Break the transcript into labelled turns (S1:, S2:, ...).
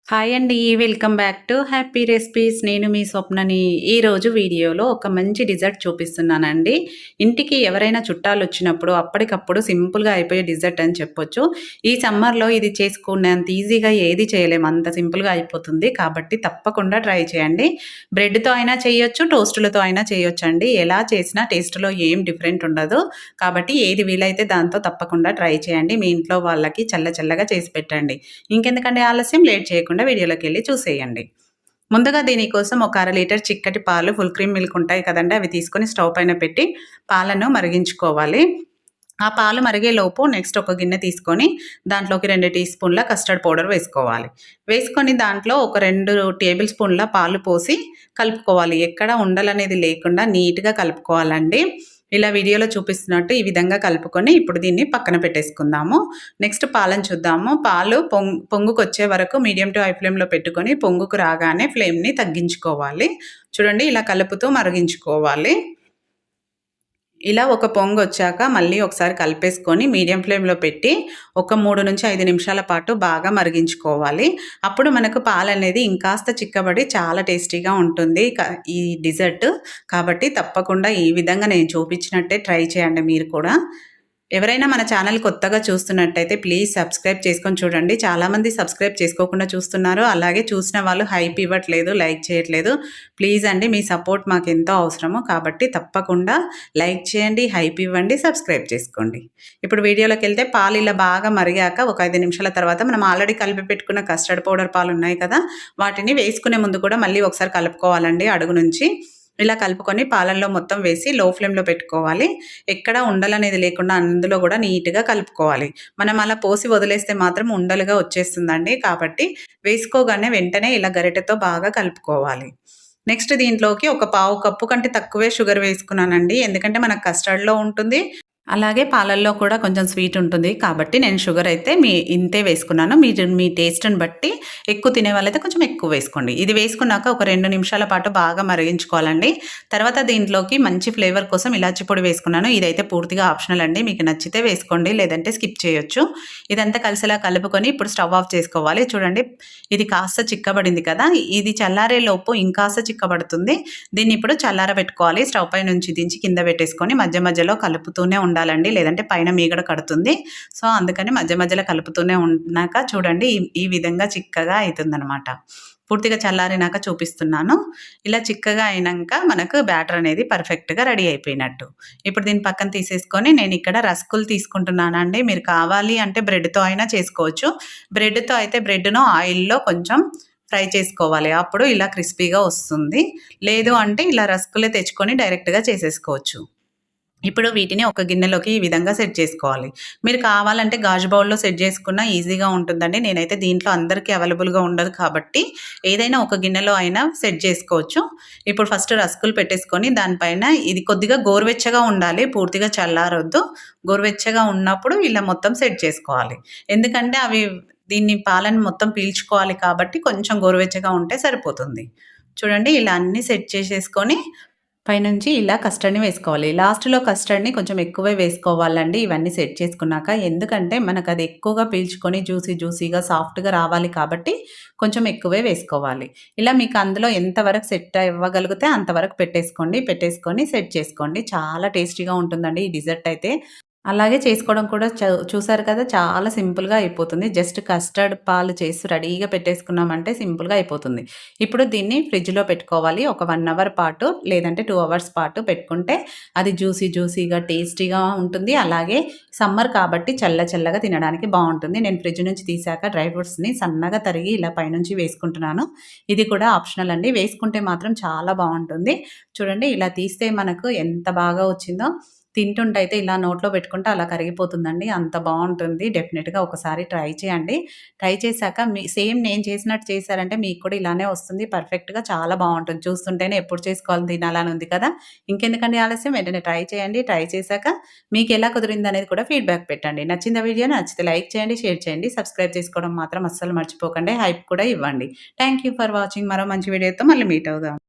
S1: Hi అండి. Welcome back to happy recipes. నేను మీ స్వప్నని. ఈరోజు వీడియోలో ఒక మంచి డిజర్ట్ చూపిస్తున్నానండి. ఇంటికి ఎవరైనా చుట్టాలొచ్చినప్పుడు అప్పటికప్పుడు సింపుల్‌గా అయిపోయే డిజర్ట్ అని చెప్పొచ్చు. ఈ సమ్మర్‌లో ఇది చేసుకునేంత ఈజీగా ఏది చేయలేము. అంత సింపుల్‌గా అయిపోతుంది. కాబట్టి తప్పకుండా ట్రై చేయండి. బ్రెడ్‌తో అయినా చేయొచ్చు, టోస్టులతో అయినా చేయొచ్చండి. ఎలా చేసినా టేస్ట్‌లో ఏం డిఫరెంట్ ఉండదు. కాబట్టి ఏది వీలైతే దాంతో తప్పకుండా ట్రై చేయండి. మీ ఇంట్లో వాళ్ళకి చల్లగా చేసి పెట్టండి. ఇంకెందుకండి ఆలస్యం, లేట్ చేయకుండా వీడియోలోకెళ్ళి చూసేయండి. ముందుగా దీనికోసం ఒక అర లీటర్ చిక్కటి పాలు, ఫుల్ క్రీమ్ మిల్క్ ఉంటాయి కదండీ! అవి తీసుకొని స్టవ్ పైన పెట్టి పాలను మరిగించుకోవాలి. ఆ పాలు మరిగేలోపు నెక్స్ట్ ఒక గిన్నె తీసుకొని దాంట్లోకి 2 టీ స్పూన్ల కస్టర్డ్ పౌడర్ వేసుకోవాలి. వేసుకొని దాంట్లో ఒక 2 టేబుల్ స్పూన్ల పాలు పోసి కలుపుకోవాలి. ఎక్కడ ఉండలనేది లేకుండా నీట్‌గా కలుపుకోవాలండి. ఇలా వీడియోలో చూపిస్తున్నట్టు ఈ విధంగా కలుపుకొని ఇప్పుడు దీన్ని పక్కన పెట్టేసుకుందాము. నెక్స్ట్ పాలను చూద్దాము. పాలు పొంగుకొచ్చే వరకు మీడియం టు హై ఫ్లేమ్‌లో పెట్టుకొని పొంగుకు రాగానే ఫ్లేమ్‌ని తగ్గించుకోవాలి. చూడండి ఇలా కలుపుతూ మరిగించుకోవాలి. ఇలా ఒక పొంగొచ్చాక మళ్ళీ ఒకసారి కలిపేసుకొని మీడియం ఫ్లేమ్‌లో పెట్టి ఒక 3-5 నిమిషాల పాటు బాగా మరిగించుకోవాలి. అప్పుడు మనకు పాలనేది ఇంకాస్త చిక్కబడి చాలా టేస్టీగా ఉంటుంది ఈ డిజర్ట్. కాబట్టి తప్పకుండా ఈ విధంగా నేను చూపించినట్టే ట్రై చేయండి మీరు కూడా. ఎవరైనా మన ఛానల్ కొత్తగా చూస్తున్నట్టయితే ప్లీజ్ సబ్స్క్రైబ్ చేసుకొని చూడండి. చాలామంది సబ్స్క్రైబ్ చేసుకోకుండా చూస్తున్నారు. అలాగే చూసిన వాళ్ళు హైప్ ఇవ్వట్లేదు, లైక్ చేయట్లేదు. ప్లీజ్ అండి, మీ సపోర్ట్ మాకెంతో అవసరము. కాబట్టి తప్పకుండా లైక్ చేయండి, హైప్ ఇవ్వండి, సబ్స్క్రైబ్ చేసుకోండి. ఇప్పుడు వీడియోలోకి వెళ్తే పాలు ఇలా బాగా మరిగాక ఒక 5 నిమిషాల తర్వాత మనం ఆల్రెడీ కలిపి పెట్టుకున్న కస్టర్డ్ పౌడర్ పాలు ఉన్నాయి కదా, వాటిని వేసుకునే ముందు కూడా మళ్ళీ ఒకసారి కలుపుకోవాలండి అడుగు నుంచి. ఇలా కలుపుకొని పాలల్లో మొత్తం వేసి లో ఫ్లేమ్‌లో పెట్టుకోవాలి. ఎక్కడ ఉండలనేది లేకుండా అందులో కూడా నీట్‌గా కలుపుకోవాలి. మనం అలా పోసి వదిలేస్తే మాత్రం ఉండలుగా వచ్చేస్తుందండి. కాబట్టి వేసుకోగానే వెంటనే ఇలా గరిటెతో బాగా కలుపుకోవాలి. నెక్స్ట్ దీంట్లోకి ఒక పావు కప్పు కంటే తక్కువే షుగర్ వేసుకున్నానండి. ఎందుకంటే మనకు కస్టర్డ్‌లో ఉంటుంది. అలాగే పాలల్లో కూడా కొంచెం స్వీట్ ఉంటుంది. కాబట్టి నేను షుగర్ అయితే ఇంతే వేసుకున్నాను. మీరు మీ టేస్ట్‌ని బట్టి ఎక్కువ తినే వాళ్ళైతే కొంచెం ఎక్కువ వేసుకోండి. ఇది వేసుకున్నాక ఒక 2 నిమిషాల పాటు బాగా మరిగించుకోవాలండి. తర్వాత దీంట్లోకి మంచి ఫ్లేవర్ కోసం ఇలాచి పొడి వేసుకున్నాను. ఇదైతే పూర్తిగా ఆప్షనల్ అండి. మీకు నచ్చితే వేసుకోండి, లేదంటే స్కిప్ చేయొచ్చు. ఇదంతా కలిసేలా కలుపుకొని ఇప్పుడు స్టవ్ ఆఫ్ చేసుకోవాలి. చూడండి ఇది కాస్త చిక్కబడింది కదా! ఇది చల్లారేలోపు ఇంకాస్త చిక్కబడుతుంది. దీన్ని ఇప్పుడు చల్లారబెట్టుకోవాలి. స్టవ్ పై నుంచి దించి కింద పెట్టేసుకొని మధ్యలో కలుపుతూనే ఉండాలండి. లేదంటే పైన మీగడ కడుతుంది. సో, అందుకని మధ్యలో కలుపుతూనే ఉన్నాక చూడండి ఈ విధంగా చిక్కగా అయితుందనమాట. పూర్తిగా చల్లారినాక చూపిస్తున్నాను. ఇలా చిక్కగా అయినంక మనకు బ్యాటర్ అనేది పర్ఫెక్ట్‌గా రెడీ అయిపోయినట్టు. ఇప్పుడు దీన్ని పక్కన తీసేసుకొని నేను ఇక్కడ రస్కులు తీసుకుంటున్నానండి. మీరు కావాలి అంటే బ్రెడ్‌తో అయినా చేసుకోవచ్చు. బ్రెడ్‌తో అయితే బ్రెడ్‌ను ఆయిల్‌లో కొంచెం ఫ్రై చేసుకోవాలి. అప్పుడు ఇలా క్రిస్పీగా వస్తుంది. లేదు అంటే ఇలా రస్కులే తెచ్చుకొని డైరెక్ట్‌గా చేసేసుకోవచ్చు. ఇప్పుడు వీటిని ఒక గిన్నెలోకి ఈ విధంగా సెట్ చేసుకోవాలి. మీరు కావాలంటే గాజు బౌల్‌లో సెట్ చేసుకున్నా ఈజీగా ఉంటుందండి. నేనైతే దీంట్లో అందరికీ అవైలబుల్‌గా ఉండదు కాబట్టి ఏదైనా ఒక గిన్నెలో అయినా సెట్ చేసుకోవచ్చు. ఇప్పుడు ఫస్ట్ రస్కులు పెట్టేసుకొని దానిపైన ఇది కొద్దిగా గోరువెచ్చగా ఉండాలి. పూర్తిగా చల్లారొద్దు. గోరువెచ్చగా ఉన్నప్పుడు ఇలా మొత్తం సెట్ చేసుకోవాలి. ఎందుకంటే దీన్ని పాలను మొత్తం పీల్చుకోవాలి కాబట్టి కొంచెం గోరువెచ్చగా ఉంటే సరిపోతుంది. చూడండి ఇలా అన్నీ సెట్ చేసేసుకొని పైనుంచి ఇలా కస్టర్డ్‌ని వేసుకోవాలి. లాస్ట్‌లో కస్టర్డ్‌ని కొంచెం ఎక్కువే వేసుకోవాలండి ఇవన్నీ సెట్ చేసుకున్నాక. ఎందుకంటే మనకది ఎక్కువగా పీల్చుకొని జ్యూసీగా, సాఫ్ట్‌గా రావాలి కాబట్టి కొంచెం ఎక్కువే వేసుకోవాలి. ఇలా మీకు అందులో ఎంతవరకు సెట్ అవ్వగలిగితే అంతవరకు పెట్టేసుకొని సెట్ చేసుకోండి. చాలా టేస్టీగా ఉంటుందండి ఈ డిజర్ట్ అయితే. అలాగే చేసుకోవడం కూడా చూసారు కదా! చాలా సింపుల్‌గా అయిపోతుంది. జస్ట్ కస్టర్డ్ పాలు చేసి రెడీగా పెట్టేసుకున్నామంటే సింపుల్‌గా అయిపోతుంది. ఇప్పుడు దీన్ని ఫ్రిడ్జ్‌లో పెట్టుకోవాలి. ఒక 1 అవర్ పాటు లేదంటే 2 అవర్స్ పాటు పెట్టుకుంటే అది జ్యూసీగా, టేస్టీగా ఉంటుంది. అలాగే సమ్మర్ కాబట్టి చల్లగా తినడానికి బావుంటుంది. నేను ఫ్రిడ్జ్ నుంచి తీసాక డ్రై ఫ్రూట్స్‌ని సన్నగా తరిగి ఇలా పైనుంచి వేసుకుంటున్నాను. ఇది కూడా ఆప్షనల్ అండి. వేసుకుంటే మాత్రం చాలా బావుంటుంది. చూడండి ఇలా తీస్తే మనకు ఎంత బాగా వచ్చిందో. తింటుంటే అయితే ఇలా నోట్లో పెట్టుకుంటే అలా కరిగిపోతుందండి. అంత బావుంటుంది. డెఫినిట్‌గా ఒకసారి ట్రై చేయండి. ట్రై చేశాక సేమ్ నేను చేసినట్టు చేశారంటే మీకు కూడా ఇలానే వస్తుంది. పర్ఫెక్ట్‌గా చాలా బావుంటుంది. చూస్తుంటేనే ఎప్పుడు చేసుకోవాలి తినాలని ఉంది కదా! ఇంకెందుకండి ఆలస్యం వెంటనే ట్రై చేయండి. ట్రై చేశాక మీకెలా కుదిరిందనేది కూడా ఫీడ్‌బ్యాక్ పెట్టండి. నచ్చిందా వీడియో? నచ్చితే లైక్ చేయండి, షేర్ చేయండి. సబ్స్క్రైబ్ చేసుకోవడం మాత్రం అస్సలు మర్చిపోకండి. హైప్ కూడా ఇవ్వండి. Thank you for watching. మరో మంచి వీడియోతో మళ్ళీ మీట్ అవుదాం.